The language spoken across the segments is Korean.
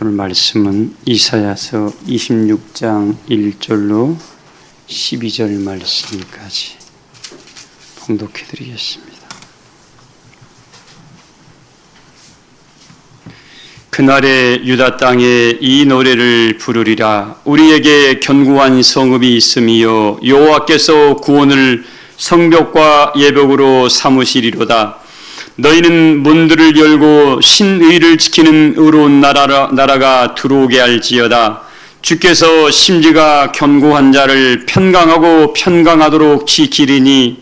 오늘 말씀은 이사야서 26장 1절로 12절 말씀까지 봉독해 드리겠습니다. 그날에 유다 땅에 이 노래를 부르리라. 우리에게 견고한 성읍이 있음이요 여호와께서 구원을 성벽과 예벽으로 삼으시리로다. 너희는 문들을 열고 신의를 지키는 의로운 나라가 들어오게 할지어다. 주께서 심지가 견고한 자를 편강하고 편강하도록 지키리니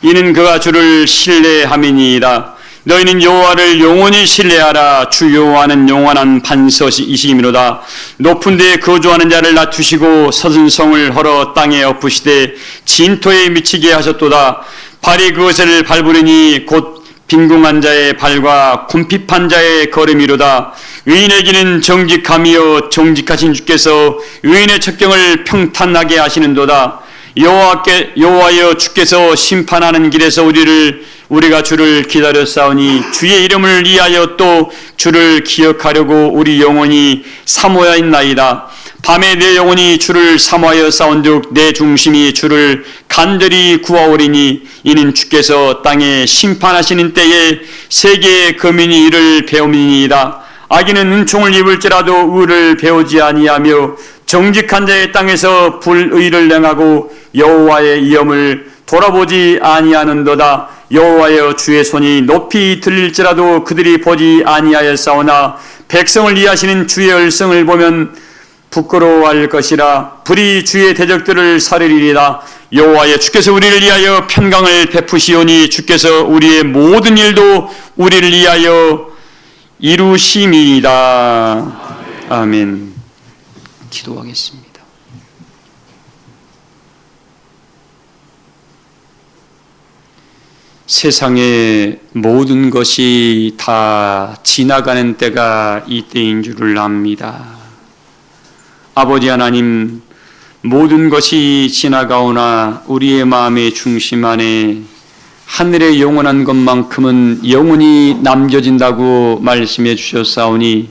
이는 그가 주를 신뢰함이니이다. 너희는 여호와를 영원히 신뢰하라. 주 여호와는 영원한 반석이시미로다. 높은 데에 거주하는 자를 낮추시고 섰은 성을 헐어 땅에 엎으시되 진토에 미치게 하셨도다. 발이 그것을 밟으리니 곧 빈궁한 자의 발과 궁핍한 자의 걸음이로다. 의인에게는 정직함이요 정직하신 주께서 의인의 첩경을 평탄하게 하시는도다. 여호와여 주께서 심판하는 길에서 우리가 주를 기다렸사오니 주의 이름을 위하여 또 주를 기억하려고 우리 영혼이 사모하여 있나이다. 밤에 내 영혼이 주를 사모하여 싸운즉 내 중심이 주를 간절히 구하오리니 이는 주께서 땅에 심판하시는 때에 세계의 거민이 이를 배움이니이다. 악인은 은총을 입을지라도 의를 배우지 아니하며 정직한 자의 땅에서 불의를 행하고 여호와의 위엄을 돌아보지 아니하는도다. 여호와여 주의 손이 높이 들릴지라도 그들이 보지 아니하였사오나 백성을 이해하시는 주의 얼성을 보면 부끄러워할 것이라. 불이 주의 대적들을 사르리리다. 여호와여 주께서 우리를 위하여 편강을 베푸시오니 주께서 우리의 모든 일도 우리를 위하여 이루심이다. 아멘. 기도하겠습니다. 세상의 모든 것이 다 지나가는 때가 이때인 줄을 압니다. 아버지 하나님, 모든 것이 지나가오나 우리의 마음의 중심 안에 하늘의 영원한 것만큼은 영원히 남겨진다고 말씀해 주셨사오니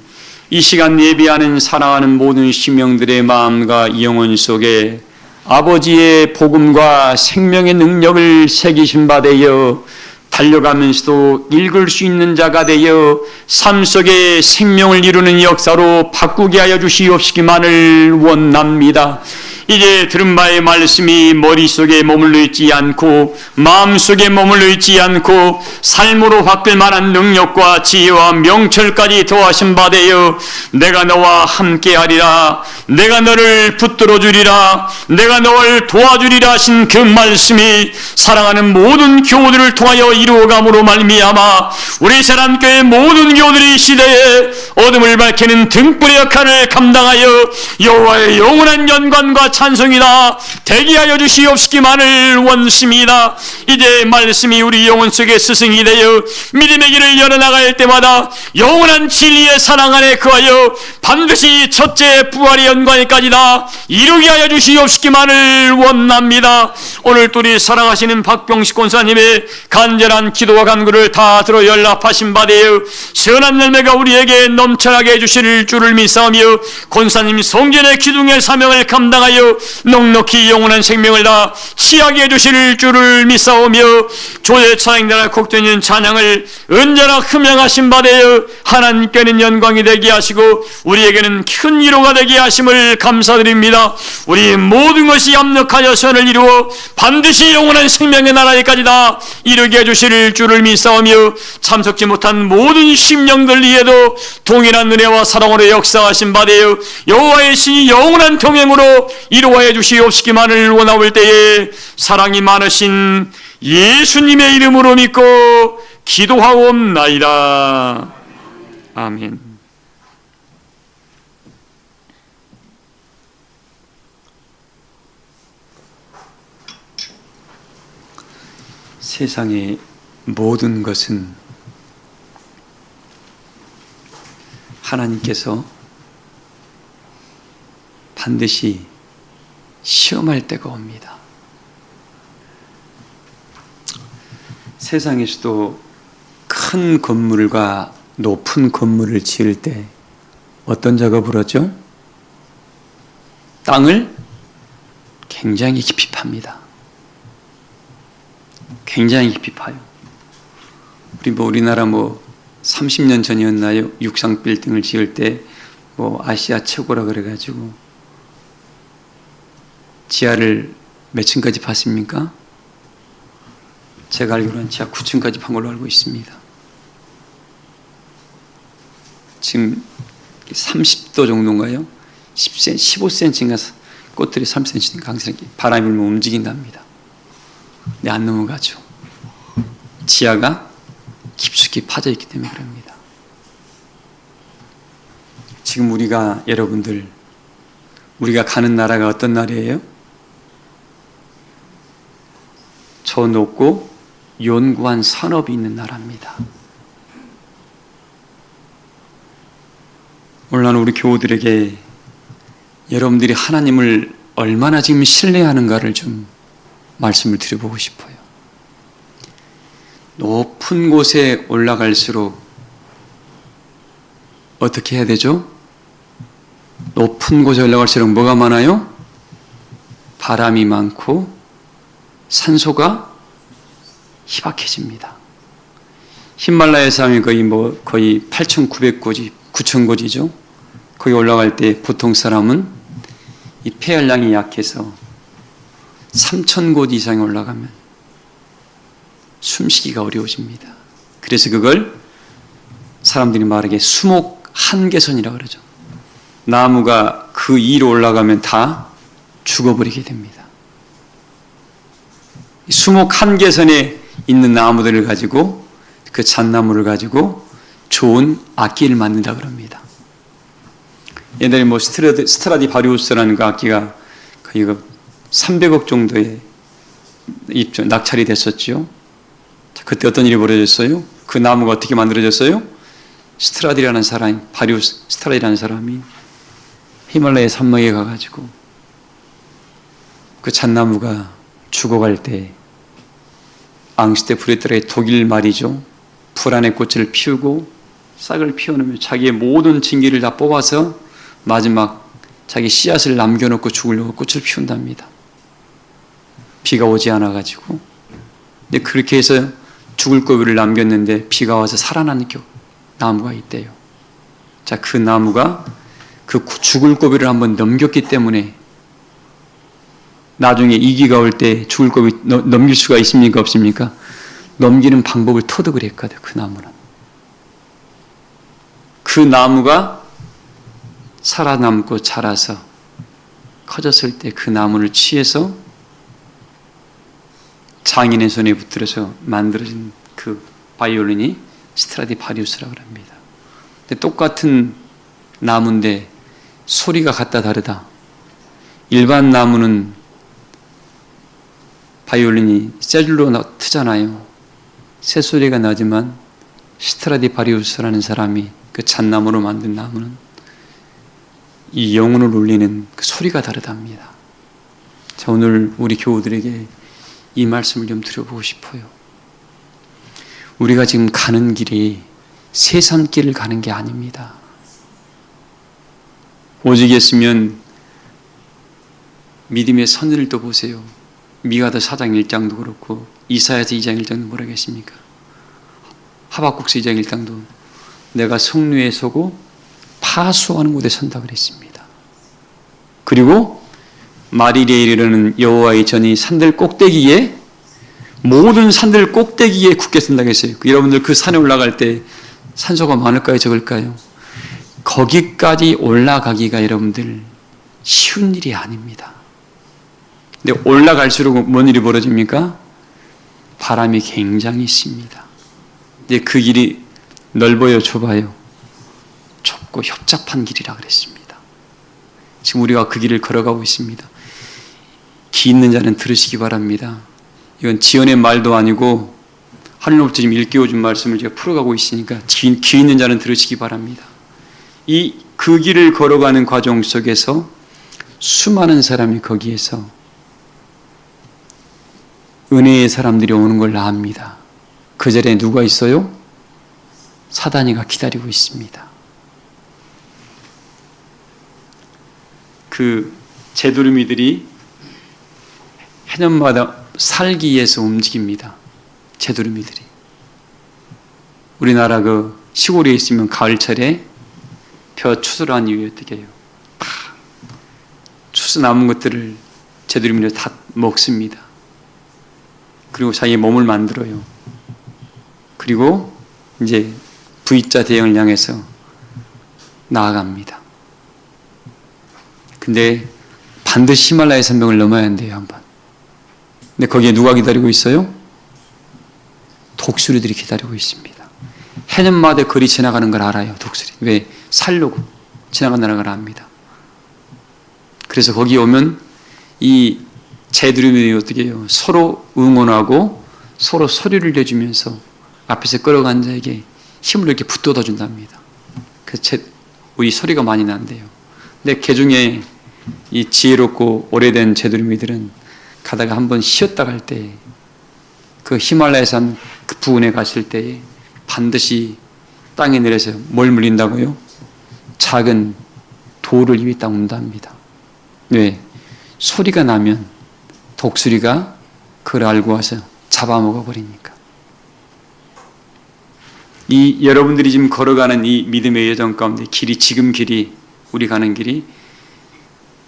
이 시간 예비하는 사랑하는 모든 심령들의 마음과 영혼 속에 아버지의 복음과 생명의 능력을 새기신 바 되어 달려가면서도 읽을 수 있는 자가 되어 삶 속에 생명을 이루는 역사로 바꾸게 하여 주시옵시기만을 원합니다. 이제 들은 바의 말씀이 머릿속에 머물러 있지 않고 마음속에 머물러 있지 않고 삶으로 바뀔 만한 능력과 지혜와 명철까지 더하신 바 되어 내가 너와 함께하리라, 내가 너를 붙들어 주리라, 내가 너를 도와주리라 하신 그 말씀이 사랑하는 모든 교우들을 통하여 이루어감으로 말미암아 우리 세란교회 모든 교우들이 시대에 어둠을 밝히는 등불의 역할을 감당하여 여호와의 영원한 연관과 찬송이다 대기하여 주시옵시기만을 원습니다. 이제 말씀이 우리 영혼 속에 스승이 되어 믿음의 길을 열어나갈 때마다 영원한 진리의 사랑 안에 거하여 반드시 첫째 부활의 연관까지다 이루게 하여 주시옵시기만을 원합니다. 오늘 또 우리 사랑하시는 박병식 권사님의 간절한 기도와 간구를 다 들어 연락하신 바 되어 선한 열매가 우리에게 넘쳐나게 해주실 줄을 믿사오며 권사님 성전의 기둥의 사명을 감당하여 넉넉히 영원한 생명을 다 취하게 해주실 줄을 믿사오며 조의 찬양단을 곡되는 찬양을 언제나 흠양하신 바 되어 하나님께는 영광이 되게 하시고 우리에게는 큰 위로가 되게 하심을 감사드립니다. 우리 모든 것이 합력하여 선을 이루어 반드시 영원한 생명의 나라에까지 다 이루게 해주실 줄을 믿사오며 참석지 못한 모든 심령들 위에도 동일한 은혜와 사랑으로 역사하신 바 되어 여호와의 신이 영원한 동행으로 이루어 주시옵시기만을 원하올 때에 사랑이 많으신 예수님의 이름으로 믿고 기도하옵나이다. 아멘. 세상의 모든 것은 하나님께서 반드시 시험할 때가 옵니다. 세상에서도 큰 건물과 높은 건물을 지을 때 어떤 작업을 하죠? 땅을 굉장히 깊이 팝니다. 굉장히 깊이 파요. 우리나라 30년 전이었나요? 육상 빌딩을 지을 때 아시아 최고라 그래가지고 지하를 몇 층까지 팠습니까? 제가 알기로는 지하 9층까지 판 걸로 알고 있습니다. 지금 30도 정도인가요? 10cm, 15cm인가 꽃들이 3cm니까 항상 바람이 불면 움직인답니다. 근데 안 넘어가죠. 지하가 깊숙이 파져 있기 때문에 그럽니다. 지금 여러분들, 우리가 가는 나라가 어떤 나라예요? 저 높고 연구한 산업이 있는 나라입니다. 오늘 나는 우리 교우들에게 여러분들이 하나님을 얼마나 지금 신뢰하는가를 좀 말씀을 드려보고 싶어요. 높은 곳에 올라갈수록 어떻게 해야 되죠? 높은 곳에 올라갈수록 뭐가 많아요? 바람이 많고 산소가 희박해집니다. 히말라야 산이 거의 8,900고지, 9,000고지죠. 거기 올라갈 때 보통 사람은 이 폐활량이 약해서 3,000고지 이상에 올라가면 숨쉬기가 어려워집니다. 그래서 그걸 사람들이 말하기에 수목 한계선이라고 그러죠. 나무가 그 위로 올라가면 다 죽어버리게 됩니다. 수목 한계선에 있는 나무들을 가지고 그 잣나무를 가지고 좋은 악기를 만든다 그럽니다. 옛날에 스트라디바리우스라는 그 악기가 거의 300억 정도에 낙찰이 됐었죠. 그때 어떤 일이 벌어졌어요? 그 나무가 어떻게 만들어졌어요? 스트라디라는 사람이 히말라야 산맥에 가가지고 그 잣나무가 죽어갈 때 앙시테 브레트라의 독일 말이죠. 불안의 꽃을 피우고 싹을 피워놓으며 자기의 모든 진기를 다 뽑아서 마지막 자기 씨앗을 남겨놓고 죽으려고 꽃을 피운답니다. 비가 오지 않아가지고. 근데 그렇게 해서 죽을 고비를 남겼는데 비가 와서 살아나는 나무가 있대요. 자, 그 나무가 그 죽을 고비를 한번 넘겼기 때문에 나중에 이기가 올 때 죽을 고비 넘길 수가 있습니까? 없습니까? 넘기는 방법을 터득을 했거든, 그 나무는. 그 나무가 살아남고 자라서 커졌을 때 그 나무를 취해서 장인의 손에 붙들어서 만들어진 그 바이올린이 스트라디바리우스라고 합니다. 근데 똑같은 나무인데 소리가 같다 다르다. 일반 나무는 바이올린이 셀룰로 트잖아요. 새소리가 나지만 스트라디바리우스라는 사람이 그 잣나무로 만든 나무는 이 영혼을 울리는 그 소리가 다르답니다. 자, 오늘 우리 교우들에게 이 말씀을 좀 드려보고 싶어요. 우리가 지금 가는 길이 세상길을 가는 게 아닙니다. 오직했으면 믿음의 선을도 보세요. 미가더 4장 1장도 그렇고 이사야서 2장 1장도 뭐라 했습니까? 하박국서 2장 1장도 내가 성류에 서고 파수하는 곳에 선다 그랬습니다. 그리고 마리리에 이르는 여호와의 전이 산들 꼭대기에 모든 산들 꼭대기에 굳게 선다고 했어요. 여러분들 그 산에 올라갈 때 산소가 많을까요? 적을까요? 거기까지 올라가기가 여러분들 쉬운 일이 아닙니다. 근데 올라갈수록 뭔 일이 벌어집니까? 바람이 굉장히 셉니다. 근데 그 길이 넓어요, 좁아요? 좁고 협잡한 길이라 그랬습니다. 지금 우리가 그 길을 걸어가고 있습니다. 귀 있는 자는 들으시기 바랍니다. 이건 지연의 말도 아니고 하늘로부터 지금 일깨워준 말씀을 제가 풀어가고 있으니까 귀 있는 자는 들으시기 바랍니다. 그 길을 걸어가는 과정 속에서 수많은 사람이 거기에서 은혜의 사람들이 오는 걸 압니다. 그 자리에 누가 있어요? 사단이가 기다리고 있습니다. 그 제두루미들이 해년마다 살기 위해서 움직입니다. 제두루미들이. 우리나라 그 시골에 있으면 가을철에 벼 추수를 한 이후에 어떻게 해요? 추수 남은 것들을 제두루미를 다 먹습니다. 그리고 자기의 몸을 만들어요. 그리고 이제 V자 대형을 향해서 나아갑니다. 근데 반드시 히말라야 산맥을 넘어야 한대요, 한번. 근데 거기에 누가 기다리고 있어요? 독수리들이 기다리고 있습니다. 해년마다 거리 지나가는 걸 알아요, 독수리. 왜? 살려고 지나간다는 걸 압니다. 그래서 거기 오면 이 제두루미들이 어떻게 해요? 서로 응원하고 서로 소리를 내주면서 앞에서 끌어간 자에게 힘을 이렇게 붙돋아 준답니다. 그래서 우리 소리가 많이 난대요. 근데 개중에 이 지혜롭고 오래된 제두루미들은 가다가 한번 쉬었다 갈 때 그 히말라야 산 그 부근에 갔을 때에 반드시 땅에 내려서 뭘 물린다고요? 작은 돌을 입에 딱 문답니다. 왜? 소리가 나면 독수리가 그걸 알고 와서 잡아먹어 버리니까. 이 여러분들이 지금 걸어가는 이 믿음의 여정 가운데 지금 길이, 우리 가는 길이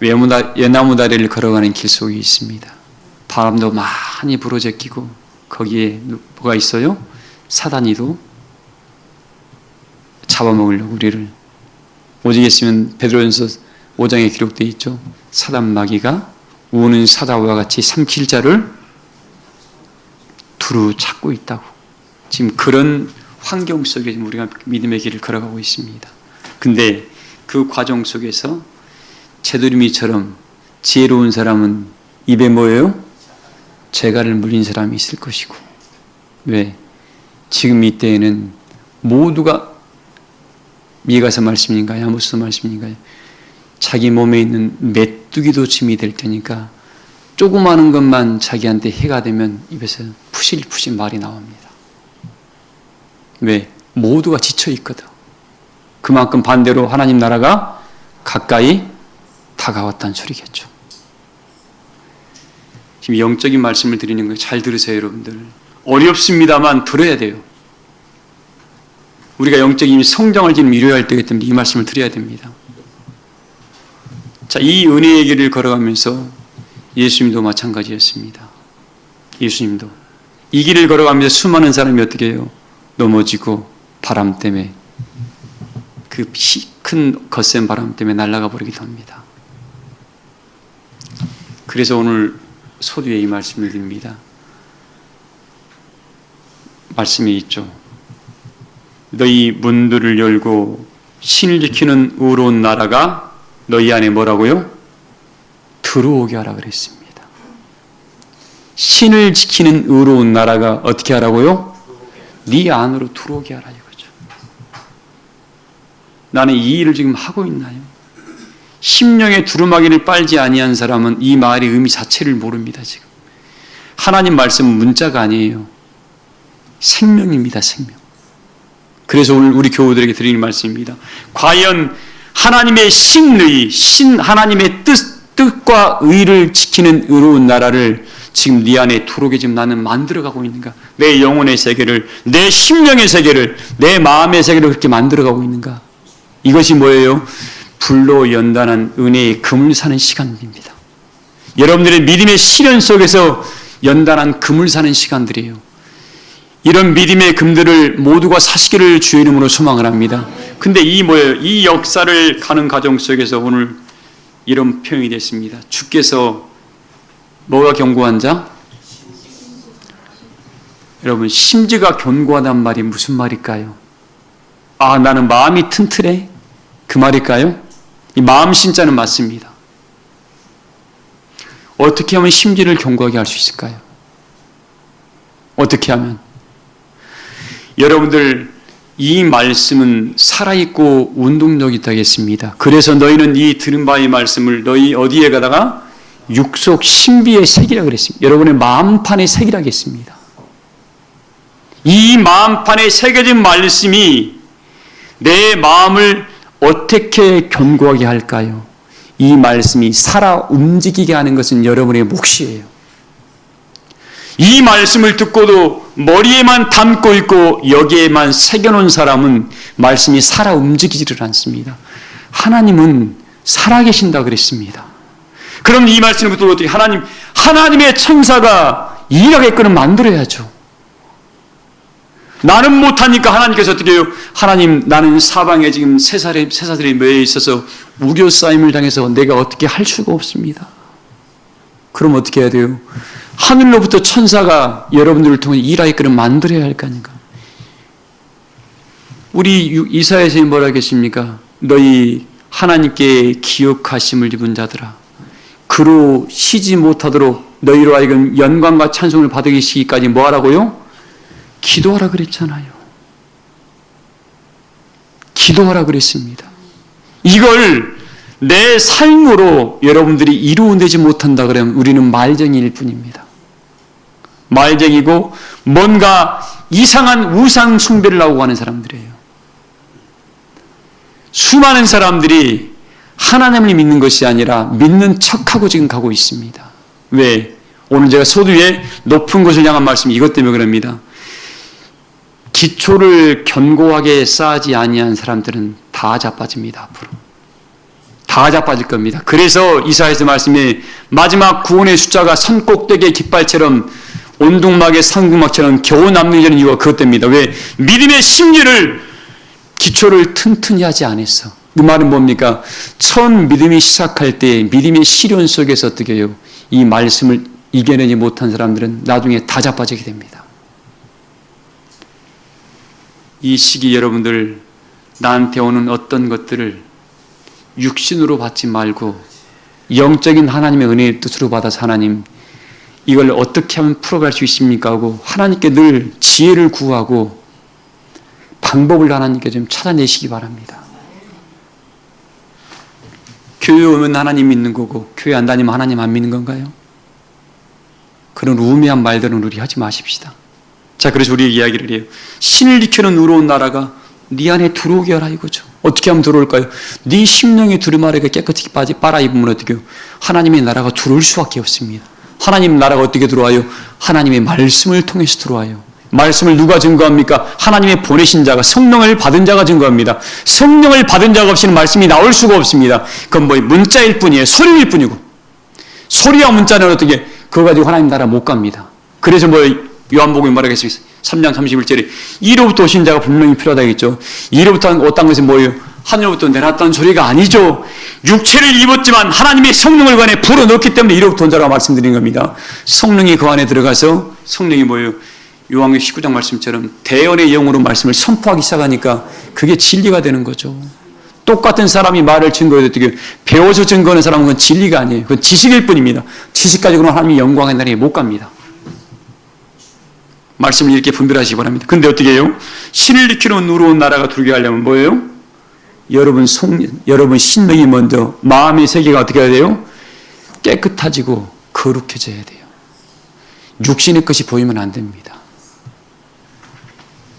연나무 다리를 걸어가는 길 속에 있습니다. 바람도 많이 불어제끼고 거기에 뭐가 있어요? 사단이도 잡아먹으려고 우리를. 오직 있으면 베드로전서 5장에 기록되어 있죠. 사단 마귀가 우는 사자와 같이 삼킬 자를 두루 찾고 있다고. 지금 그런 환경 속에 우리가 믿음의 길을 걸어가고 있습니다. 근데 그 과정 속에서 제두루미처럼 지혜로운 사람은 입에 뭐예요? 재갈을 물린 사람이 있을 것이고. 왜? 지금 이때에는 모두가 미가서 말씀인가요? 아모스 말씀인가요? 자기 몸에 있는 메뚜기도 짐이 될 테니까 조그마한 것만 자기한테 해가 되면 입에서 푸실푸실 말이 나옵니다. 왜? 모두가 지쳐 있거든. 그만큼 반대로 하나님 나라가 가까이 다가왔다는 소리겠죠. 지금 영적인 말씀을 드리는 거예요. 잘 들으세요, 여러분들. 어렵습니다만 들어야 돼요. 우리가 영적인 성장을 지금 이루어야 할 때이기 때문에 이 말씀을 드려야 됩니다. 자, 이 은혜의 길을 걸어가면서 예수님도 마찬가지였습니다. 예수님도 이 길을 걸어가면서 수많은 사람이 어떻게 해요? 넘어지고 바람 때문에 그 큰 거센 바람 때문에 날아가 버리기도 합니다. 그래서 오늘 소두에 이 말씀을 드립니다. 말씀이 있죠. 너희 문들을 열고 신을 지키는 의로운 나라가 너희 안에 뭐라고요? 들어오게 하라 그랬습니다. 신을 지키는 의로운 나라가 어떻게 하라고요? 네 안으로 들어오게 하라 이거죠. 나는 이 일을 지금 하고 있나요? 심령의 두루마기를 빨지 아니한 사람은 이 말의 의미 자체를 모릅니다. 지금 하나님 말씀은 문자가 아니에요. 생명입니다. 생명. 그래서 오늘 우리 교우들에게 드리는 말씀입니다. 과연 하나님의 신의, 하나님의 뜻과 의를 지키는 의로운 나라를 지금 네 안에 들어오게 지금 나는 만들어가고 있는가? 내 영혼의 세계를, 내 심령의 세계를, 내 마음의 세계를 그렇게 만들어가고 있는가? 이것이 뭐예요? 불로 연단한 은혜의 금을 사는 시간입니다. 여러분들의 믿음의 시련 속에서 연단한 금을 사는 시간들이에요. 이런 믿음의 금들을 모두가 사시기를 주의 이름으로 소망을 합니다. 근데 이 역사를 가는 과정 속에서 오늘 이런 표현이 됐습니다. 주께서 뭐가 견고한 자? 여러분, 심지가 견고하단 말이 무슨 말일까요? 아, 나는 마음이 튼튼해? 그 말일까요? 이 마음 신자는 맞습니다. 어떻게 하면 심지를 견고하게 할 수 있을까요? 어떻게 하면? 여러분들, 이 말씀은 살아있고 운동적이다겠습니다. 그래서 너희는 이 들은 바의 말씀을 너희 어디에 가다가 육속 신비의 색이라 그랬습니다. 여러분의 마음판에 새기라겠습니다. 이 마음판에 새겨진 말씀이 내 마음을 어떻게 견고하게 할까요? 이 말씀이 살아 움직이게 하는 것은 여러분의 몫이에요. 이 말씀을 듣고도 머리에만 담고 있고 여기에만 새겨놓은 사람은 말씀이 살아 움직이지를 않습니다. 하나님은 살아계신다 그랬습니다. 그럼 이 말씀을 듣고 어떻게 하나님의 천사가 일하게끔 만들어야죠. 나는 못하니까 하나님께서 어떻게 해요? 하나님, 나는 사방에 지금 새사들이 매여 있어서 우겨싸임을 당해서 내가 어떻게 할 수가 없습니다. 그럼 어떻게 해야 돼요? 하늘로부터 천사가 여러분들을 통해 일하게끔 만들어야 할 거 아닙니까? 우리 이사야서에 뭐라 하겠습니까? 너희 하나님께 기억하심을 입은 자들아, 그로 쉬지 못하도록 너희로 하여금 영광과 찬송을 받으시기까지 뭐 하라고요? 기도하라 그랬잖아요. 기도하라 그랬습니다. 이걸 내 삶으로 여러분들이 이루어내지 못한다 그러면 우리는 말쟁이일 뿐입니다. 말쟁이고 뭔가 이상한 우상 숭배를 하고 가는 사람들이에요. 수많은 사람들이 하나님을 믿는 것이 아니라 믿는 척하고 지금 가고 있습니다. 왜? 오늘 제가 서두에 높은 곳을 향한 말씀이 이것 때문에 그럽니다. 기초를 견고하게 쌓지 아니한 사람들은 다 자빠집니다. 앞으로 다 자빠질 겁니다. 그래서 이사야서 말씀에 마지막 구원의 숫자가 산꼭대기의 깃발처럼 온둥막의 상궁막처럼 겨우 남는 이유가 그것 때문이다. 왜? 믿음의 심리를 기초를 튼튼히 하지 않았어. 그 말은 뭡니까? 처음 믿음이 시작할 때 믿음의 시련 속에서 어떻게 해요? 이 말씀을 이겨내지 못한 사람들은 나중에 다 자빠지게 됩니다. 이 시기 여러분들 나한테 오는 어떤 것들을 육신으로 받지 말고 영적인 하나님의 은혜의 뜻으로 받아서 하나님 이걸 어떻게 하면 풀어갈 수 있습니까? 하고 하나님께 늘 지혜를 구하고 방법을 하나님께 좀 찾아내시기 바랍니다. 교회 오면 하나님 믿는 거고 교회 안 다니면 하나님 안 믿는 건가요? 그런 우매한 말들은 우리 하지 마십시다. 자, 그래서 우리 이야기를 해요. 신을 지켜는 의로운 나라가 네 안에 들어오게 하라 이거죠. 어떻게 하면 들어올까요? 네 심령의 두루마리가 깨끗이 빨아입으면 어떻게 해요? 하나님의 나라가 들어올 수밖에 없습니다. 하나님 나라가 어떻게 들어와요? 하나님의 말씀을 통해서 들어와요. 말씀을 누가 증거합니까? 하나님의 보내신 자가, 성령을 받은 자가 증거합니다. 성령을 받은 자가 없이는 말씀이 나올 수가 없습니다. 그건 뭐 문자일 뿐이에요. 소리일 뿐이고. 소리와 문자는 어떻게 그거 가지고 하나님 나라 못 갑니다. 그래서 뭐 요한복음에 말하겠습니다. 3장 31절에 이로부터 오신 자가 분명히 필요하다 했죠. 이로부터 어떤 것이 뭐예요? 하늘로부터 내려왔다는 소리가 아니죠. 육체를 입었지만 하나님의 성령을 그 안에 불어넣기 때문에 이로부터 온 자라고 말씀드린 겁니다. 성령이 그 안에 들어가서 성령이 뭐예요? 요한복음 19장 말씀처럼 대언의 영으로 말씀을 선포하기 시작하니까 그게 진리가 되는 거죠. 똑같은 사람이 말을 증거해도 어떻게 배워서 증거하는 사람은 그건 진리가 아니에요. 그건 지식일 뿐입니다. 지식 가지고는 하나님의 영광의 나라에 못 갑니다. 말씀을 이렇게 분별하시기 바랍니다. 근데 어떻게 해요? 신을 지키는 의로운 나라가 들게 하려면 뭐예요? 여러분 신명이 먼저 마음의 세계가 어떻게 해야 돼요? 깨끗해지고 거룩해져야 돼요. 육신의 것이 보이면 안 됩니다.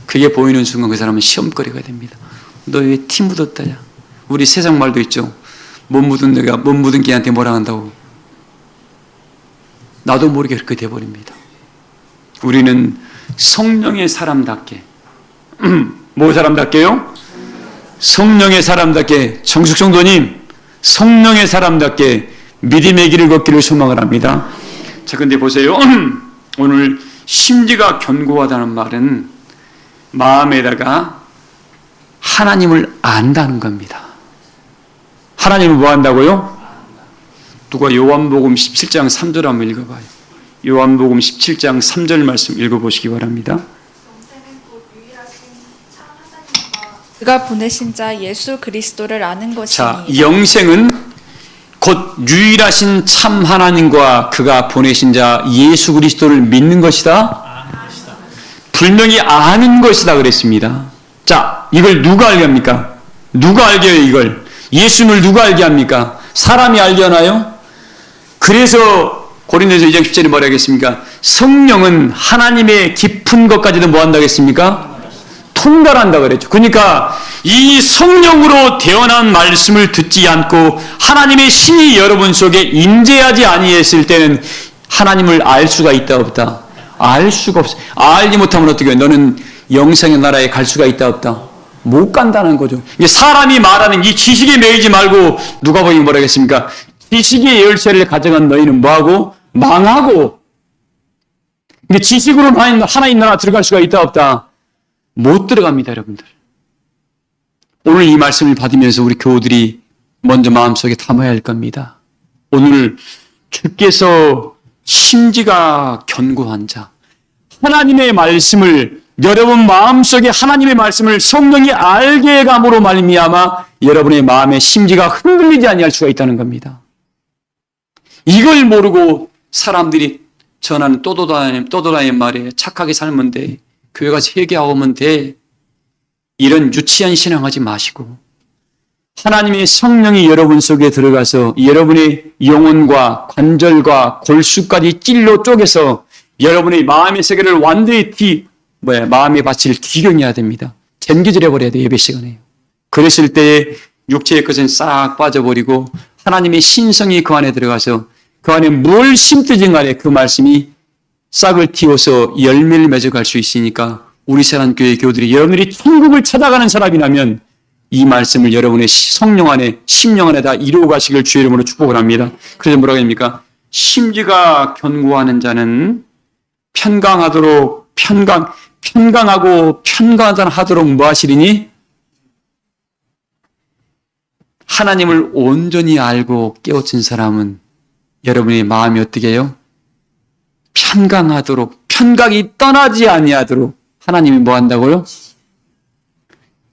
그게 보이는 순간 그 사람은 시험거리가 됩니다. 너 왜 티 묻었다냐? 우리 세상 말도 있죠. 못 묻은 개한테 뭐라 한다고. 나도 모르게 그렇게 돼버립니다. 우리는 성령의 사람답게 뭐 사람답게요? 성령의 사람답게 정숙 성도님 성령의 사람답게 믿음의 길을 걷기를 소망을 합니다. 자, 근데 보세요. 오늘 심지가 견고하다는 말은 마음에다가 하나님을 안다는 겁니다. 하나님을 뭐 한다고요? 누가 요한복음 17장 3절 한번 읽어봐요. 요한복음 17장 3절 말씀 읽어보시기 바랍니다. 그가 보내신 자 예수 그리스도를 아는 것이니. 자, 영생은 곧 유일하신 참 하나님과 그가 보내신 자 예수 그리스도를 믿는 것이다. 분명히 아는 것이다 그랬습니다. 자, 이걸 누가 알게 합니까? 누가 알게 해요 이걸? 예수님을 누가 알게 합니까? 사람이 알게 하나요? 그래서 고린도서 2장 10절에 뭐라 하겠습니까? 성령은 하나님의 깊은 것까지도 뭐 한다겠습니까? 통달한다 그랬죠. 그러니까 이 성령으로 태어난 말씀을 듣지 않고 하나님의 신이 여러분 속에 임재하지 아니했을 때는 하나님을 알 수가 있다 없다? 알 수가 없어. 알지 못하면 어떻게 해? 너는 영생의 나라에 갈 수가 있다 없다? 못 간다는 거죠. 사람이 말하는 이 지식에 매이지 말고 누가 보니 뭐라 하겠습니까? 지식의 열쇠를 가져간 너희는 뭐하고? 망하고. 지식으로 하나님 나라 들어갈 수가 있다 없다? 못 들어갑니다, 여러분들. 오늘 이 말씀을 받으면서 우리 교우들이 먼저 마음속에 담아야 할 겁니다. 오늘 주께서 심지가 견고한 자, 하나님의 말씀을 여러분 마음속에 하나님의 말씀을 성령이 알게 감으로 말미암아 여러분의 마음의 심지가 흔들리지 아니할 수가 있다는 겁니다. 이걸 모르고 사람들이 전하는 또도다니는 말에 착하게 살면 돼. 교회 가서 회개하면 돼. 이런 유치한 신앙하지 마시고 하나님의 성령이 여러분 속에 들어가서 여러분의 영혼과 관절과 골수까지 찔러 쪼개서 여러분의 마음의 세계를 완전히 마음의 밭을 기경해야 됩니다. 잼기질해 버려야 돼, 예배 시간에. 그랬을 때 육체의 것은 싹 빠져버리고 하나님의 신성이 그 안에 들어가서 그 안에 뭘 심든지 간에 그 말씀이 싹을 틔워서 열매를 맺어갈 수 있으니까 우리 세란교회 교우들이 여러분들이 천국을 찾아가는 사람이라면 이 말씀을 여러분의 성령 안에 심령 안에 다 이루어 가시길 주의 이름으로 축복을 합니다. 그래서 뭐라고 합니까? 심지가 견고하는 자는 편강하고 편강하도록 뭐 하시리니? 하나님을 온전히 알고 깨우친 사람은 여러분의 마음이 어떻게 해요? 편강이 떠나지 아니하도록 하나님이 뭐 한다고요?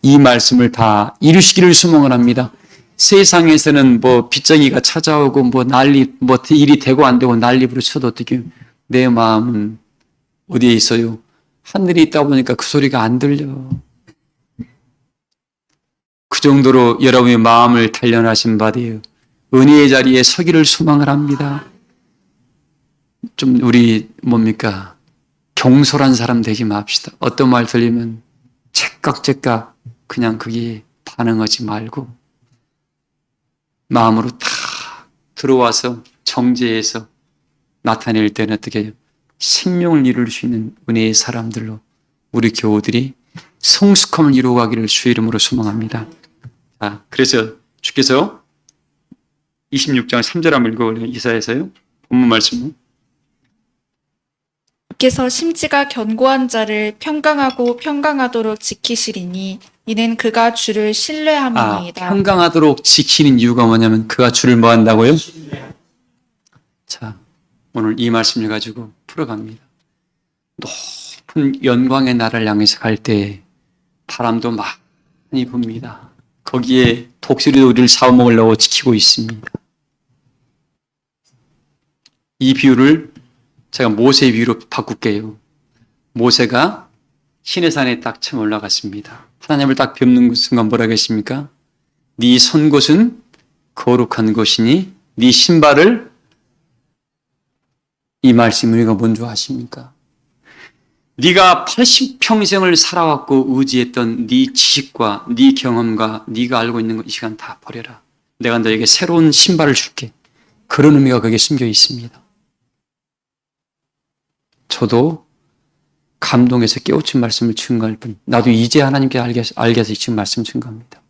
이 말씀을 다 이루시기를 소망을 합니다. 세상에서는 빚쟁이가 찾아오고 일이 되고 안 되고 난리부를 쳐도 어떻게 내 마음은 어디에 있어요? 하늘에 있다 보니까 그 소리가 안 들려. 그 정도로 여러분의 마음을 단련하신 바되어 은혜의 자리에 서기를 소망을 합니다. 좀 우리 경솔한 사람 되지 맙시다. 어떤 말 들리면 째깍째깍 그냥 그게 반응하지 말고 마음으로 다 들어와서 정죄해서 나타낼 때는 어떻게 해요? 생명을 이룰 수 있는 은혜의 사람들로 우리 교우들이 성숙함을 이루어가기를 주의 이름으로 소망합니다. 자, 그래서 주께서 26장 3절 한번 읽어볼래요? 이사야서요. 본문 말씀은. 주께서 심지가 견고한 자를 평강하고 평강하도록 지키시리니 이는 그가 주를 신뢰함이니이다. 평강하도록 지키는 이유가 뭐냐면 그가 주를 뭐 한다고요? 자, 오늘 이 말씀을 가지고 풀어갑니다. 높은 영광의 나라를 향해서 갈 때 바람도 많이 붑니다. 거기에 독수리도 우리를 사워먹으려고 지키고 있습니다. 이 비유를 제가 모세의 비유로 바꿀게요. 모세가 시내산에 딱 처음 올라갔습니다. 하나님을 딱 뵙는 순간 뭐라고 했습니까? 네 손곳은 거룩한 곳이니 네 신발을, 이 말씀 우리가 뭔지 아십니까? 네가 80평생을 살아왔고 의지했던 네 지식과 네 경험과 네가 알고 있는 것 이 시간 다 버려라. 내가 너에게 새로운 신발을 줄게. 그런 의미가 거기에 숨겨 있습니다. 저도 감동해서 깨우친 말씀을 증거할 뿐, 나도 이제 하나님께 알게 해서 지금 말씀 증거합니다.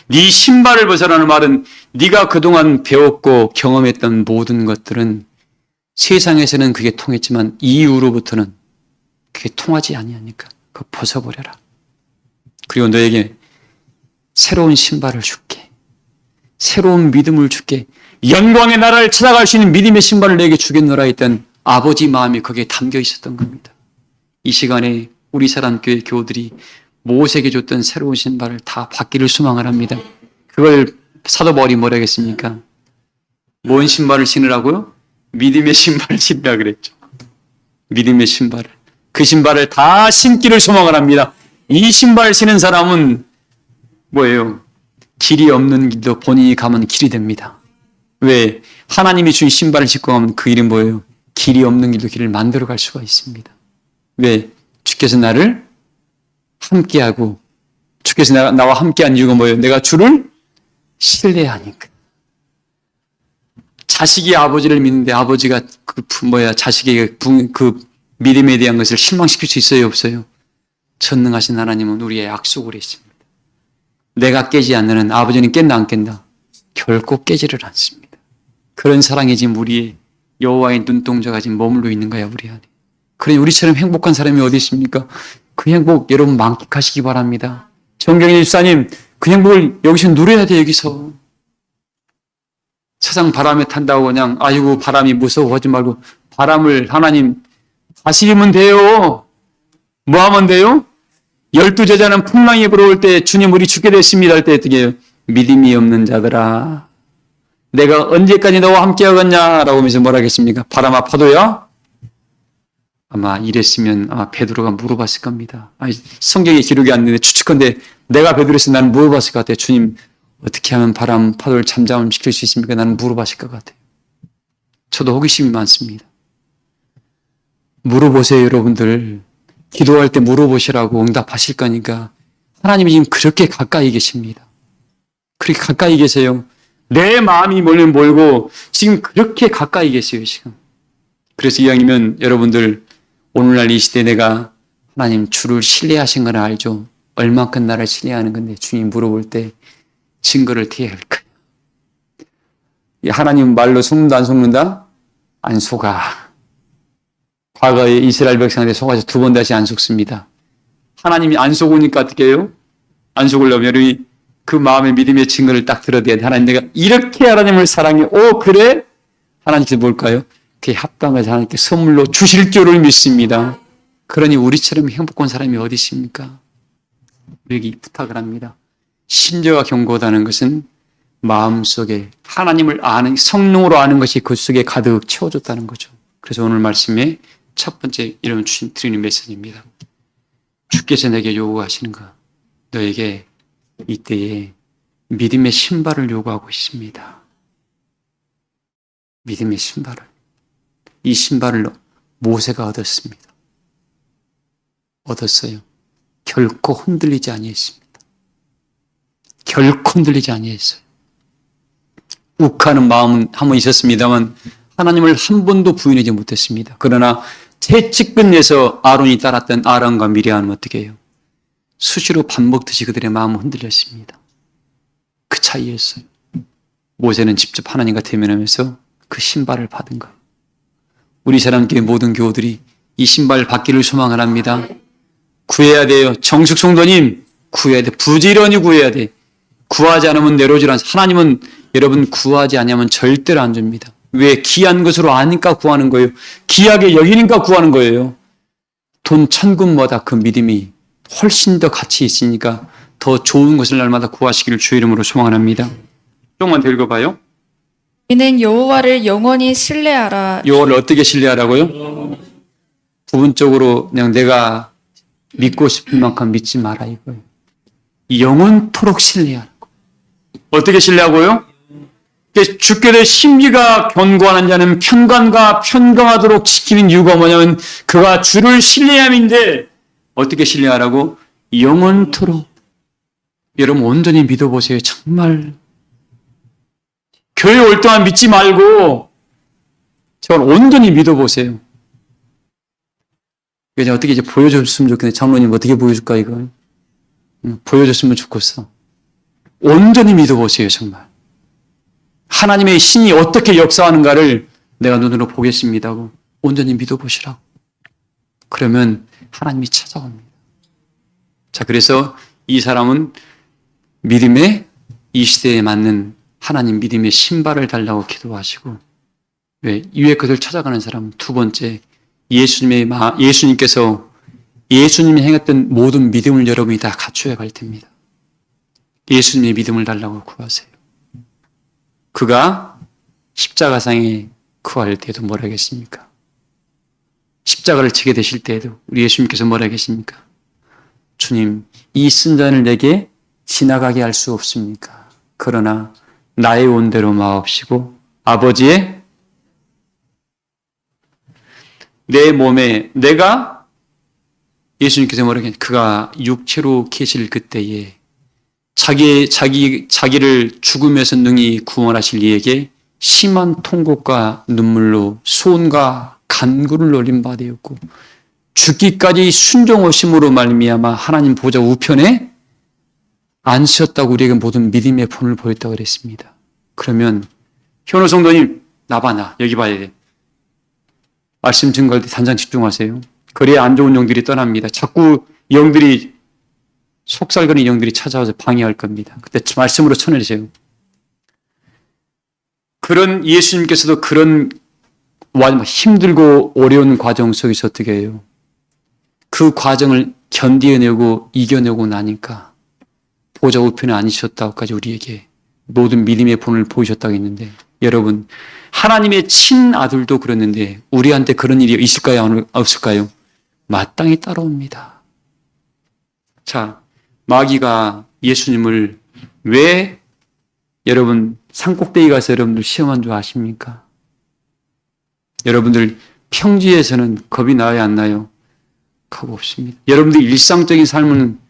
네 신발을 벗어라는 말은 네가 그동안 배웠고 경험했던 모든 것들은 세상에서는 그게 통했지만 이후로부터는 그게 통하지 아니하니까 그거 벗어버려라. 그리고 너에게 새로운 신발을 줄게. 새로운 믿음을 줄게. 영광의 나라를 찾아갈 수 있는 믿음의 신발을 내게 주겠노라 했던 아버지 마음이 거기에 담겨 있었던 겁니다. 이 시간에 우리 사람교회 교우들이 모세에게 줬던 새로운 신발을 다 받기를 소망을 합니다. 그걸 사도 바울이 뭐라 했습니까? 뭔 신발을 신으라고요? 믿음의 신발을 신으라 그랬죠. 믿음의 신발을. 그 신발을 다 신기를 소망을 합니다. 이 신발을 신은 사람은 뭐예요? 길이 없는 길도 본인이 가면 길이 됩니다. 왜? 하나님이 준 신발을 신고 가면 그 일은 뭐예요? 길이 없는 길도 길을 만들어 갈 수가 있습니다. 왜? 주께서 나를 함께하고 주께서 나와 함께한 이유가 뭐예요? 내가 주를 신뢰하니까. 자식이 아버지를 믿는데 아버지가 자식에게 그 믿음에 대한 것을 실망시킬 수 있어요, 없어요? 전능하신 하나님은 우리의 약속을 했습니다. 내가 깨지 않는 한 아버지는 깬다 안 깬다? 결코 깨지를 않습니다. 그런 사랑이 지금 우리의 여호와의 눈동자가 지금 머물러 있는 거야, 우리 안에. 그러니 우리처럼 행복한 사람이 어디 있습니까? 그 행복 여러분 만끽하시기 바랍니다. 정경일 집사님, 그 행복을 여기서 누려야 돼, 여기서. 세상 바람에 탄다고 그냥 아이고 바람이 무서워 하지 말고 바람을 하나님 다스리면 돼요. 뭐 하면 돼요? 12제자는 풍랑이 불어올 때 주님 우리 죽게 됐습니다 할 때 어떻게 해요? 믿음이 없는 자들아 내가 언제까지 너와 함께 하겠냐라고 하면서 뭐라 하겠습니까? 바람아 파도야? 아마 이랬으면 아마 베드로가 물어봤을 겁니다. 성경에 기록이 안 되는데 추측컨대 내가 베드로였으면 나는 물어봤을 것 같아요. 주님 어떻게 하면 바람 파도를 잠잠 시킬 수 있습니까? 나는 물어봤을 것 같아요. 저도 호기심이 많습니다. 물어보세요, 여러분들. 기도할 때 물어보시라고 응답하실 거니까 하나님이 지금 그렇게 가까이 계십니다. 그렇게 가까이 계세요. 내 마음이 멀고 지금 그렇게 가까이 계세요, 지금. 그래서 이왕이면 여러분들 오늘날 이 시대에 내가 하나님 주를 신뢰하신 걸 알죠. 얼만큼 나를 신뢰하는 건데 주님 물어볼 때 증거를 대야 할까요? 하나님 말로 속는다 안 속는다? 안 속아. 과거에 이스라엘 백성한테 속아서 2번 다시 안 속습니다. 하나님이 안 속으니까 어떻게 해요? 안 속으려면 우리 그 마음의 믿음의 증거를 딱 들어야 돼. 하나님 내가 이렇게 하나님을 사랑해. 그래? 하나님께서 뭘까요? 그에 합당해서 하나님께 선물로 주실 줄을 믿습니다. 그러니 우리처럼 행복한 사람이 어디 있습니까? 우리에게 부탁을 합니다. 신뢰와 경고하다는 것은 마음속에 하나님을 아는 성령으로 아는 것이 그 속에 가득 채워졌다는 거죠. 그래서 오늘 말씀에 첫 번째 이런 드리는 메시지입니다. 주께서 내게 요구하시는 것, 너에게 이때에 믿음의 신발을 요구하고 있습니다. 믿음의 신발을. 이 신발을 모세가 얻었습니다. 얻었어요. 결코 흔들리지 아니했습니다. 결코 흔들리지 아니했어요. 욱하는 마음은 한번 있었습니다만 하나님을 한 번도 부인하지 못했습니다. 그러나 채찍끝에서 아론이 따랐던 아론과 미리암은 어떻게 해요? 수시로 반복듯이 그들의 마음은 흔들렸습니다. 그 차이였어요. 모세는 직접 하나님과 대면하면서 그 신발을 받은 거예요. 우리 사람교회 모든 교우들이 이 신발을 받기를 소망을 합니다. 구해야 돼요. 정숙 성도님 구해야 돼. 부지런히 구해야 돼. 구하지 않으면 내려오질 않습니다. 하나님은 여러분 구하지 않으면 절대로 안 줍니다. 왜? 귀한 것으로 아니까 구하는 거예요. 귀하게 여기니까 구하는 거예요. 돈 천금보다 그 믿음이 훨씬 더 가치 있으니까 더 좋은 것을 날마다 구하시기를 주의 이름으로 소망합니다. 조금만 더 읽어봐요. 이는 여호와를 영원히 신뢰하라. 여호와를 어떻게 신뢰하라고요? 부분적으로 그냥 내가 믿고 싶은 만큼 믿지 마라 이거예요. 영원토록 신뢰하라고. 어떻게 신뢰하고요? 주께 될 심기가 견고하는 자는 평강과 평강하도록 지키는 이유가 뭐냐면 그가 주를 신뢰함인데 어떻게 신뢰하라고? 영원토록. 여러분 온전히 믿어보세요. 정말 교회 올 동안 믿지 말고 저걸 온전히 믿어보세요. 그냥 어떻게 이제 보여줬으면 좋겠네. 장로님 어떻게 보여줄까 이거? 보여줬으면 좋겠어. 온전히 믿어보세요. 정말. 하나님의 신이 어떻게 역사하는가를 내가 눈으로 보겠습니다 하고 온전히 믿어보시라고. 그러면 하나님이 찾아옵니다. 자, 그래서 이 사람은 믿음의 이 시대에 맞는 하나님 믿음의 신발을 달라고 기도하시고 왜? 이외의 것을 찾아가는 사람은 두 번째 예수님께서 예수님이 행했던 모든 믿음을 여러분이 다 갖춰야 할 텐니다. 예수님의 믿음을 달라고 구하세요. 그가 십자가상에 구할 때도 뭐라 하겠습니까? 십자가를 지게 되실 때에도 우리 예수님께서 뭐라 하겠습니까? 주님, 이 쓴잔을 내게 지나가게 할 수 없습니까? 그러나 나의 온대로 마옵시고 아버지의 내 몸에 내가 예수님께서 뭐라고 그가 육체로 계실 그때에 자기를 죽음에서 능히 구원하실 이에게 심한 통곡과 눈물로 손과 간구를 올린 바 되었고 죽기까지 순종하심으로 말미암아 하나님 보좌 우편에 앉으셨다고 우리에게 모든 믿음의 본을 보였다고 그랬습니다. 그러면 현호 성도님 나봐나 여기 봐야 돼. 말씀 증거할 때 단장 집중하세요. 그래야 안 좋은 영들이 떠납니다. 자꾸 영들이 속살거리는 영들이 찾아와서 방해할 겁니다. 그때 말씀으로 쳐내세요. 그런 예수님께서도 그런 힘들고 어려운 과정 속에서 어떻게 해요? 그 과정을 견디어내고 이겨내고 나니까 보좌 우편에 앉으셨다고까지 우리에게 모든 믿음의 본을 보이셨다고 했는데 여러분 하나님의 친아들도 그랬는데 우리한테 그런 일이 있을까요? 없을까요? 마땅히 따라옵니다. 자, 마귀가 예수님을 왜 여러분 산꼭대기 가서 여러분들 시험한 줄 아십니까? 여러분들 평지에서는 겁이 나요 안 나요? 겁 없습니다. 여러분들 일상적인 삶은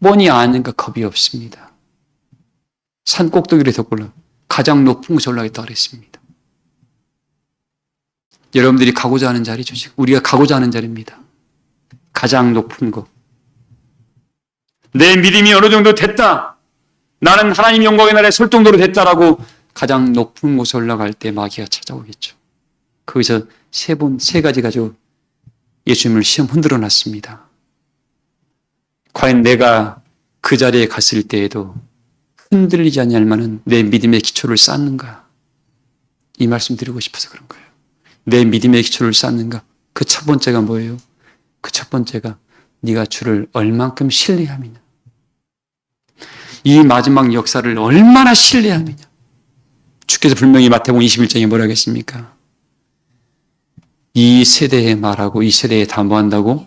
뻔히 아니까 겁이 없습니다. 산꼭대기를 더 올라 가장 높은 곳에 올라가겠다고 그랬습니다. 여러분들이 가고자 하는 자리죠. 지금 우리가 가고자 하는 자리입니다. 가장 높은 곳. 내 믿음이 어느 정도 됐다. 나는 하나님 영광의 날에 설 정도로 됐다라고 가장 높은 곳에 올라갈 때 마귀가 찾아오겠죠. 거기서 세 가지 가지고 예수님을 시험 흔들어 놨습니다. 과연 내가 그 자리에 갔을 때에도 흔들리지 않을 만한 내 믿음의 기초를 쌓는가? 이 말씀 드리고 싶어서 그런 거예요. 내 믿음의 기초를 쌓는가? 그 첫 번째가 뭐예요? 그 첫 번째가 네가 주를 얼만큼 신뢰하느냐. 이 마지막 역사를 얼마나 신뢰하느냐. 주께서 분명히 마태복음 21장에 뭐라고 했습니까? 이 세대에 말하고 이 세대에 담보한다고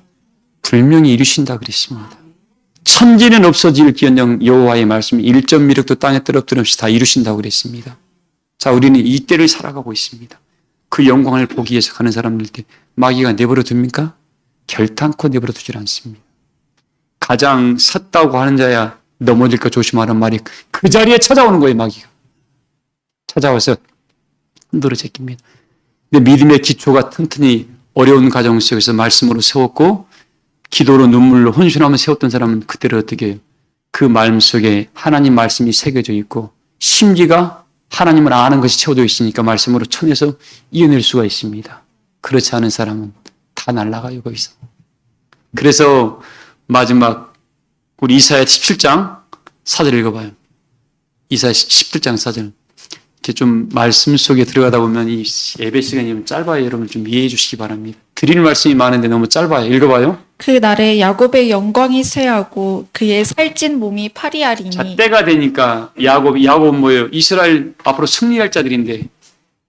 분명히 이루신다 그랬습니다. 천지는 없어질지언정 여호와의 말씀이 1.1획도 땅에 떨어뜨림없이 다 이루신다고 그랬습니다. 자, 우리는 이 때를 살아가고 있습니다. 그 영광을 보기 위해서 가는 사람들 때 마귀가 내버려 둡니까? 결탄코 내버려 두질 않습니다. 가장 섰다고 하는 자야 넘어질까 조심하란 말이 그 자리에 찾아오는 거예요. 마귀가 찾아와서 흔들어 제낍니다. 근데 믿음의 기초가 튼튼히 어려운 가정 속에서 말씀으로 세웠고 기도로 눈물로 헌신하며 세웠던 사람은 그때를 어떻게 해요? 그 마음 속에 하나님 말씀이 새겨져 있고 심지가 하나님을 아는 것이 채워져 있으니까 말씀으로 쳐내서 이겨낼 수가 있습니다. 그렇지 않은 사람은 다 날아가요 거기서. 그래서 마지막 우리 이사야 17장 4절 읽어봐요. 이사야 17장 4절. 이렇게 좀 말씀 속에 들어가다 보면 이 예배 시간이 좀 짧아요. 여러분 좀 이해해 주시기 바랍니다. 드릴 말씀이 많은데 너무 짧아요. 읽어봐요. 그 날에 야곱의 영광이 쇠하고 그의 살찐 몸이 파리하리니. 자, 때가 되니까 야곱 뭐예요? 이스라엘 앞으로 승리할 자들인데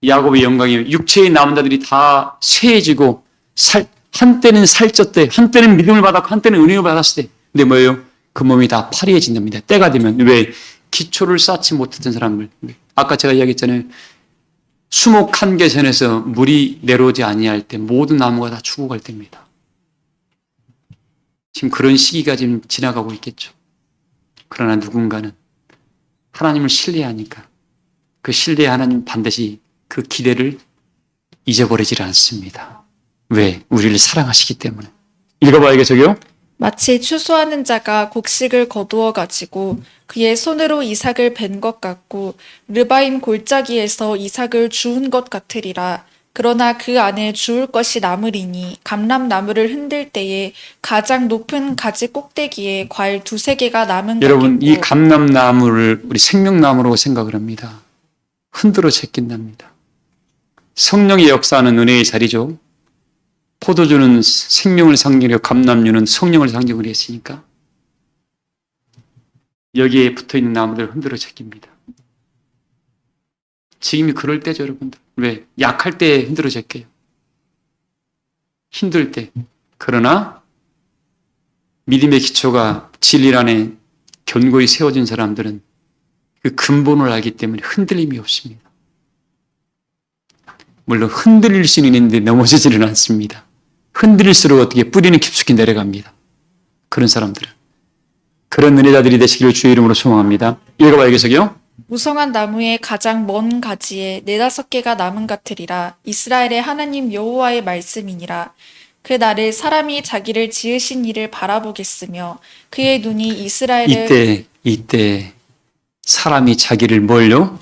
야곱의 영광이 육체의 남은 자들이 다 쇠해지고 한때는 살쪘대, 한때는 믿음을 받았고 한때는 은혜를 받았을 때. 근데 뭐예요? 그 몸이 다 파리해진답니다. 때가 되면. 왜? 기초를 쌓지 못했던 사람들. 아까 제가 이야기했잖아요. 수목 한계선에서 물이 내려오지 아니할 때 모든 나무가 다 죽어갈 때입니다. 지금 그런 시기가 지금 지나가고 있겠죠. 그러나 누군가는 하나님을 신뢰하니까 그 신뢰 하나님 반드시 그 기대를 잊어버리질 않습니다. 왜? 우리를 사랑하시기 때문에. 읽어봐야겠어요? 마치 추수하는 자가 곡식을 거두어 가지고 그의 손으로 이삭을 벤 것 같고 르바임 골짜기에서 이삭을 주운 것 같으리라. 그러나 그 안에 주울 것이 남으리니 감람나무를 흔들 때에 가장 높은 가지 꼭대기에 과일 2-3개가 남은 여러분 같겠고. 이 감람나무를 우리 생명나무로 생각을 합니다. 흔들어 제낀답니다. 성령의 역사하는 은혜의 자리죠. 포도주는 생명을 상징하고 감람류는 성령을 상징으로 했으니까 여기에 붙어있는 나무들을 흔들어 제낍니다. 지금이 그럴 때죠, 여러분들. 왜? 약할 때 흔들어 제껴요. 힘들 때. 그러나 믿음의 기초가 진리 안에 견고히 세워진 사람들은 그 근본을 알기 때문에 흔들림이 없습니다. 물론 흔들릴 수는 있는데 넘어지지는 않습니다. 흔들릴수록 어떻게 뿌리는 깊숙이 내려갑니다. 그런 사람들은. 그런 은혜자들이 되시기를 주의 이름으로 소망합니다. 읽어봐요, 계속요. 무성한 나무의 가장 먼 가지에 4-5개가 나무 같으리라. 이스라엘의 하나님 여호와의 말씀이니라. 그 날에 사람이 자기를 지으신 이를 바라보겠으며 그의 눈이 이스라엘을 이때 사람이 자기를 뭘요?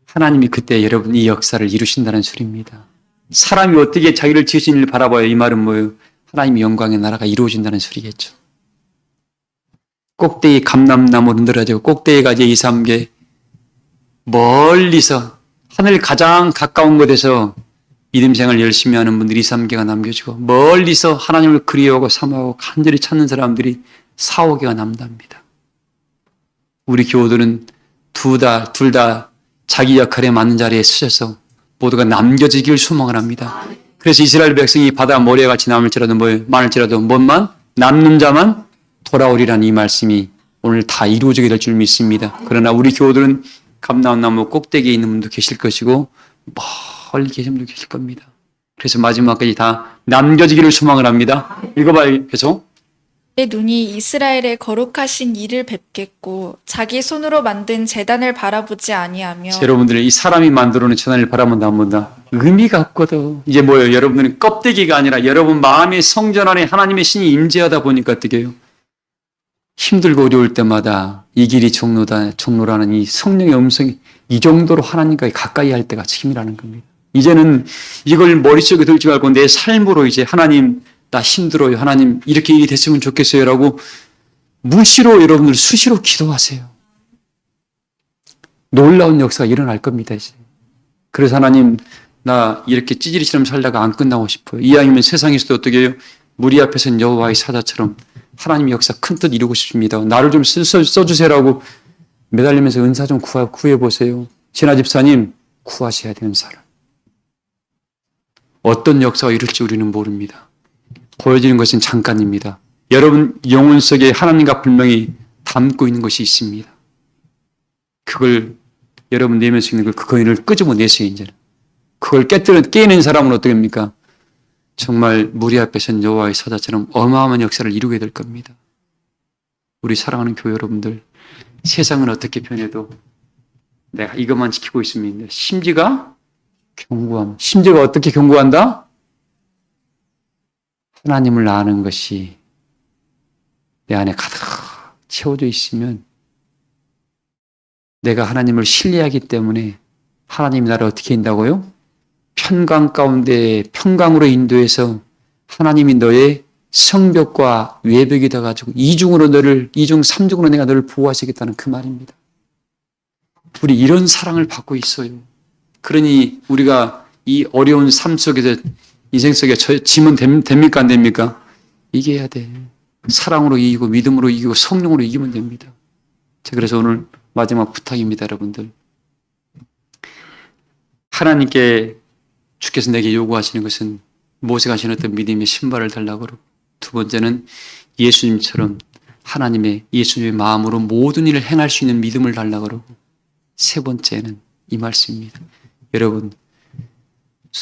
하나님이 그때 여러분 이 역사를 이루신다는 소리입니다. 사람이 어떻게 자기를 지으신 이를 바라봐요? 이 말은 뭐예요? 하나님의 영광의 나라가 이루어진다는 소리겠죠. 꼭대기 감람나무로 늘어지고 꼭대기 가지 2, 3개 멀리서 하늘 가장 가까운 곳에서 믿음생활 열심히 하는 분들이 2, 3개가 남겨지고 멀리서 하나님을 그리워하고 사모하고 간절히 찾는 사람들이 4, 5개가 남답니다. 우리 교우들은 둘 다 자기 역할에 맞는 자리에 서셔서 모두가 남겨지길 소망을 합니다. 그래서 이스라엘 백성이 바다 모래같이 많을지라도 뭔만 남는 자만 돌아오리라는 이 말씀이 오늘 다 이루어지게 될 줄 믿습니다. 그러나 우리 교우들은 감람나무 꼭대기에 있는 분도 계실 것이고 멀리 계신 분도 계실 겁니다. 그래서 마지막까지 다 남겨지기를 소망을 합니다. 읽어봐요. 계속. 그의 눈이 이스라엘의 거룩하신 이를 뵙겠고 자기 손으로 만든 제단을 바라보지 아니하며. 여러분들 이 사람이 만들어놓은 제단을 바라본다 안 본다. 의미가 없거든. 이제 뭐예요? 여러분들은 껍데기가 아니라 여러분 마음의 성전 안에 하나님의 신이 임재하다 보니까 어떻게 해요? 힘들고 어려울 때마다 이 길이 종로라는 이 성령의 음성이 이 정도로 하나님과 가까이 할 때가 지금이라는 겁니다. 이제는 이걸 머릿속에 들지 말고 내 삶으로 이제 하나님 나 힘들어요. 하나님 이렇게 일이 됐으면 좋겠어요. 라고 무시로 여러분들 수시로 기도하세요. 놀라운 역사가 일어날 겁니다. 이제. 그래서 하나님 나 이렇게 찌질이처럼 살다가 안 끝나고 싶어요. 이왕이면 세상에서도 어떻게 해요? 무리 앞에서는 여호와의 사자처럼 하나님의 역사 큰 뜻 이루고 싶습니다. 나를 좀 써주세요라고 매달리면서 은사 좀 구해보세요. 진아 집사님 구하셔야 되는 사람. 어떤 역사가 이룰지 우리는 모릅니다. 보여지는 것은 잠깐입니다. 여러분 영혼 속에 하나님과 분명히 담고 있는 것이 있습니다. 그걸 여러분 내면서 있는 그 거인을 끄집어내세요. 이제는. 그걸 깨는 사람은 어떻게 합니까? 정말 무리 앞에서는 여호와의 사자처럼 어마어마한 역사를 이루게 될 겁니다. 우리 사랑하는 교회 여러분들, 세상은 어떻게 변해도 내가 이것만 지키고 있으면 심지가 견고함. 심지가 어떻게 견고한다? 하나님을 아는 것이 내 안에 가득 채워져 있으면 내가 하나님을 신뢰하기 때문에 하나님이 나를 어떻게 한다고요? 편강 가운데 평강으로 인도해서 하나님이 너의 성벽과 외벽이 돼가지고 이중 삼중으로 내가 너를 보호하시겠다는 그 말입니다. 우리 이런 사랑을 받고 있어요. 그러니 우리가 이 어려운 삶 속에서 인생 속에 짐은 됩니까 안 됩니까? 이겨야 돼. 사랑으로 이기고 믿음으로 이기고 성령으로 이기면 됩니다. 그래서 오늘 마지막 부탁입니다, 여러분들. 하나님께 주께서 내게 요구하시는 것은 모세가 신었던 믿음의 신발을 달라고 그러고, 두 번째는 예수님처럼 예수님의 마음으로 모든 일을 행할 수 있는 믿음을 달라고 그러고, 세 번째는 이 말씀입니다. 여러분,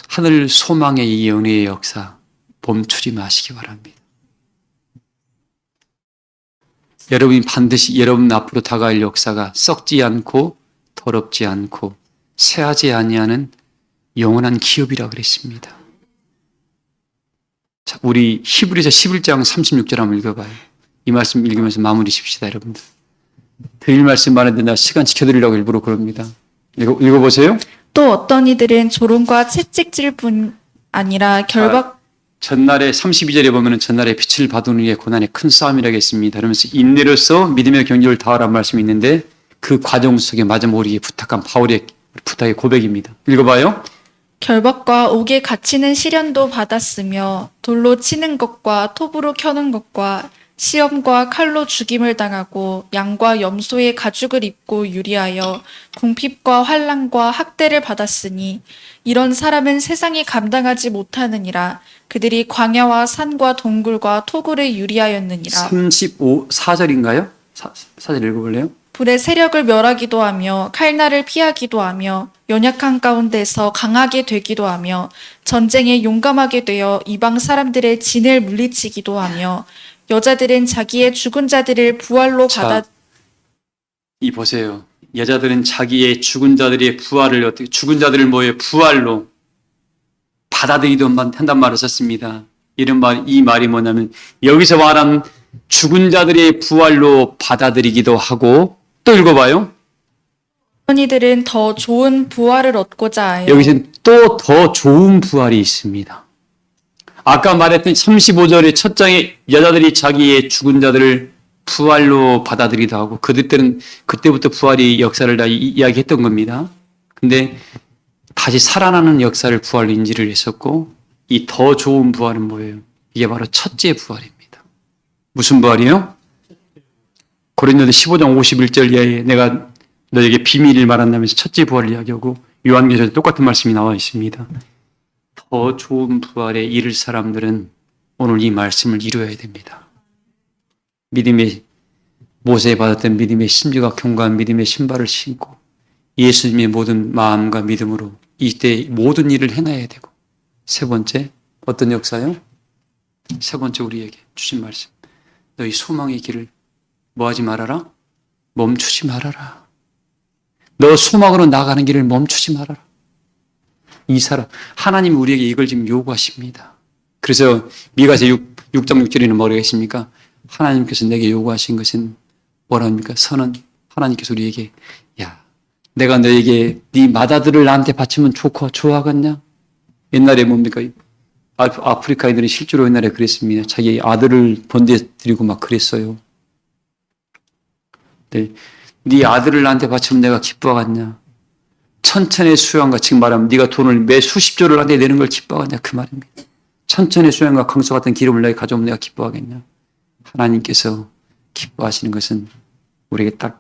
하늘 소망의 이 은혜의 역사 멈추지 마시기 바랍니다. 여러분이 반드시 여러분 앞으로 다가올 역사가 썩지 않고 더럽지 않고 쇠하지 아니하는 영원한 기업이라고 그랬습니다. 자, 우리 히브리서 11장 36절 한번 읽어봐요. 이 말씀 읽으면서 마무리 십시다, 여러분들. 드릴 말씀 많은데 나 시간 지켜드리려고 일부러 그럽니다. 읽어보세요. 또 어떤 이들은 조롱과 채찍질 뿐 아니라 전날에 32절에 보면 전날에 빛을 받은 이의 고난의 큰 싸움이라고 했습니다. 그러면서 인내로서 믿음의 경주를 다하라는 말씀이 있는데 그 과정 속에 마지막 우리에게 부탁한 바울의 부탁의 고백입니다. 읽어봐요. 결박과 옥에 갇히는 시련도 받았으며 돌로 치는 것과 톱으로 켜는 것과 시험과 칼로 죽임을 당하고 양과 염소의 가죽을 입고 유리하여 궁핍과 환난과 학대를 받았으니 이런 사람은 세상이 감당하지 못하느니라. 그들이 광야와 산과 동굴과 토굴에 유리하였느니라. 34절인가요? 4절 읽어볼래요? 불의 세력을 멸하기도 하며 칼날을 피하기도 하며 연약한 가운데서 강하게 되기도 하며 전쟁에 용감하게 되어 이방 사람들의 진을 물리치기도 하며 여자들은 자기의 죽은 자들을 부활로 받아 이 보세요. 여자들은 자기의 죽은 자들의 부활을 어떻게 죽은 자들을 뭐예요? 부활로 받아들이도 한단 말을 썼습니다. 이 말이 뭐냐면 여기서 말한 죽은 자들의 부활로 받아들이기도 하고 또 읽어봐요. 어머니들은 더 좋은 부활을 얻고자 하여 여기서는 또 더 좋은 부활이 있습니다. 아까 말했던 35절의 첫 장에 여자들이 자기의 죽은 자들을 부활로 받아들이기도 하고 그때부터 부활이 역사를 다 이야기했던 겁니다. 근데 다시 살아나는 역사를 부활로 인지를 했었고 이 더 좋은 부활은 뭐예요? 이게 바로 첫째 부활입니다. 무슨 부활이요? 고린도서 15장 51절 이하에 내가 너에게 비밀을 말한다면서 첫째 부활을 이야기하고 요한계시록에 똑같은 말씀이 나와 있습니다. 더 좋은 부활에 이를 사람들은 오늘 이 말씀을 이루어야 됩니다. 믿음의 모세에 받았던 믿음의 심지가 견고한 믿음의 신발을 신고 예수님의 모든 마음과 믿음으로 이때 모든 일을 행해야 되고 세 번째 어떤 역사요? 세 번째 우리에게 주신 말씀 너희 소망의 길을 뭐하지 말아라? 멈추지 말아라. 너 소망으로 나가는 길을 멈추지 말아라. 이 사람 하나님이 우리에게 이걸 지금 요구하십니다. 그래서 미가서 6장 6절에는 뭐라고 했습니까? 하나님께서 내게 요구하신 것은 뭐라 합니까? 선은 하나님께서 우리에게 야 내가 너에게 네 맏아들을 나한테 바치면 좋고 좋아하겠냐? 옛날에 뭡니까? 아프리카인들이 실제로 옛날에 그랬습니다. 자기 아들을 번제 드리고 막 그랬어요. 네 아들을 나한테 바치면 내가 기뻐하겠냐? 천천의 수양과 지금 말하면 네가 돈을 매 수십조를 나한테 내는 걸 기뻐하겠냐? 그 말입니다. 천천의 수양과 강수 같은 기름을 내게 가져오면 내가 기뻐하겠냐? 하나님께서 기뻐하시는 것은 우리에게 딱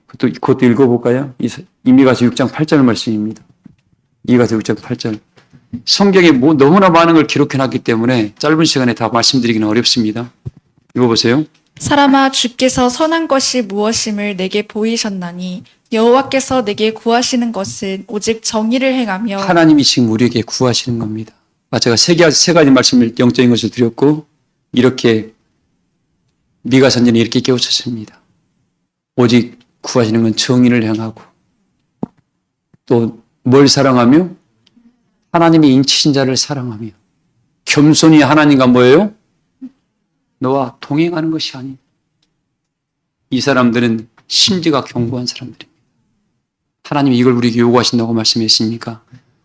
그것도 읽어볼까요? 이미가서 6장 8절 말씀입니다. 이미가서 6장 8절. 성경에 너무나 많은 걸 기록해놨기 때문에 짧은 시간에 다 말씀드리기는 어렵습니다. 읽어보세요. 사람아 주께서 선한 것이 무엇임을 내게 보이셨나니 여호와께서 내게 구하시는 것은 오직 정의를 행하며 하나님이 지금 우리에게 구하시는 겁니다. 제가 세 가지 말씀을 영적인 것을 드렸고 이렇게 미가 선전이 이렇게 깨우쳤습니다. 오직 구하시는 건 정의를 행하고 또 뭘 사랑하며 하나님의 인치신 자를 사랑하며 겸손히 하나님과 뭐예요? 너와 동행하는 것이 아닌 이 사람들은 심지가 견고한 사람들입니다. 하나님이 이걸 우리에게 요구하신다고 말씀했으니까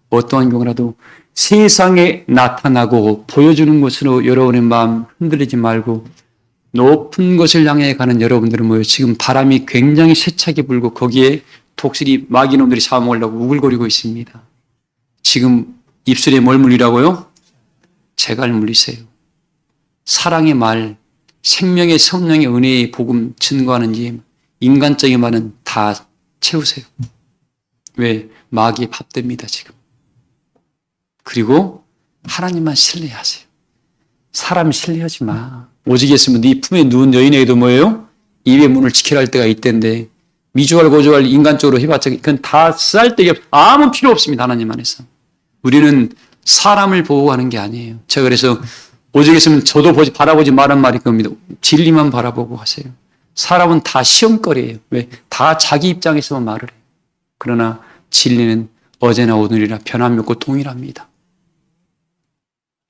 어떠한 경우라도 세상에 나타나고 보여주는 것으로 여러분의 마음 흔들리지 말고 높은 것을 향해 가는 여러분들은 뭐예요? 지금 바람이 굉장히 세차게 불고 거기에 독수리 마귀놈들이 잡아먹으려고 우글거리고 있습니다. 지금 입술에 뭘 물리라고요? 재갈 물리세요. 사랑의 말, 생명의 성령의 은혜의 복음 증거하는 이 인간적인 말은 다 채우세요. 왜? 마귀의 밥됩니다 지금. 그리고 하나님만 신뢰하세요. 사람 신뢰하지 마. 오직 했으면 네 품에 누운 여인에게도 뭐예요? 입의 문을 지키라 할 때가 있던데 미주알 고주알 인간적으로 해봤자 그건 다 쓸데기 아무 필요 없습니다. 하나님 안에서. 우리는 사람을 보호하는 게 아니에요. 제가 그래서 오직 했으면 저도 바라보지 말란 말이 겁니다. 진리만 바라보고 하세요. 사람은 다 시험거리예요. 왜? 다 자기 입장에서만 말을 해요. 그러나 진리는 어제나 오늘이나 변함이 없고 동일합니다.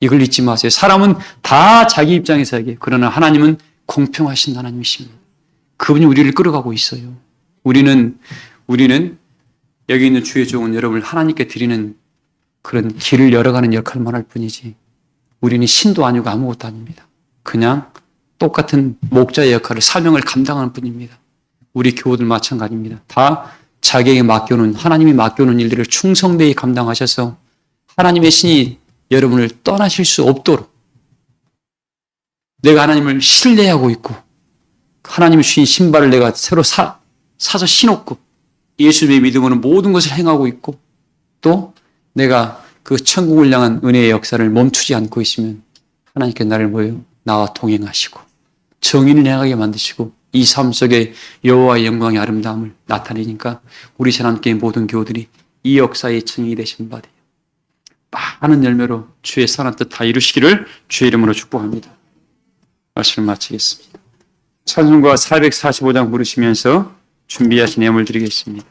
이걸 잊지 마세요. 사람은 다 자기 입장에서 얘기해요. 그러나 하나님은 공평하신 하나님이십니다. 그분이 우리를 끌어가고 있어요. 우리는 여기 있는 주의 종은 여러분을 하나님께 드리는 그런 길을 열어가는 역할만 할 뿐이지 우리는 신도 아니고 아무것도 아닙니다. 그냥 똑같은 목자의 역할을 사명을 감당하는 뿐입니다. 우리 교우들 마찬가지입니다. 다 자기에게 맡겨놓은 하나님이 맡겨놓은 일들을 충성되이 감당하셔서 하나님의 신이 여러분을 떠나실 수 없도록 내가 하나님을 신뢰하고 있고 하나님이 주신 신발을 내가 새로 사서 신었고 예수님의 믿음으로 모든 것을 행하고 있고 또 내가 그 천국을 향한 은혜의 역사를 멈추지 않고 있으면 하나님께 나를 뭐예요? 나와 동행하시고 정의를 행하게 만드시고 이 삶 속에 여호와의 영광의 아름다움을 나타내니까 우리 새함교회 모든 교우들이 이 역사의 증인이 되신 바 되요 많은 열매로 주의 선한 뜻 다 이루시기를 주의 이름으로 축복합니다. 말씀을 마치겠습니다. 찬송가 445장 부르시면서 준비하신 예물 드리겠습니다.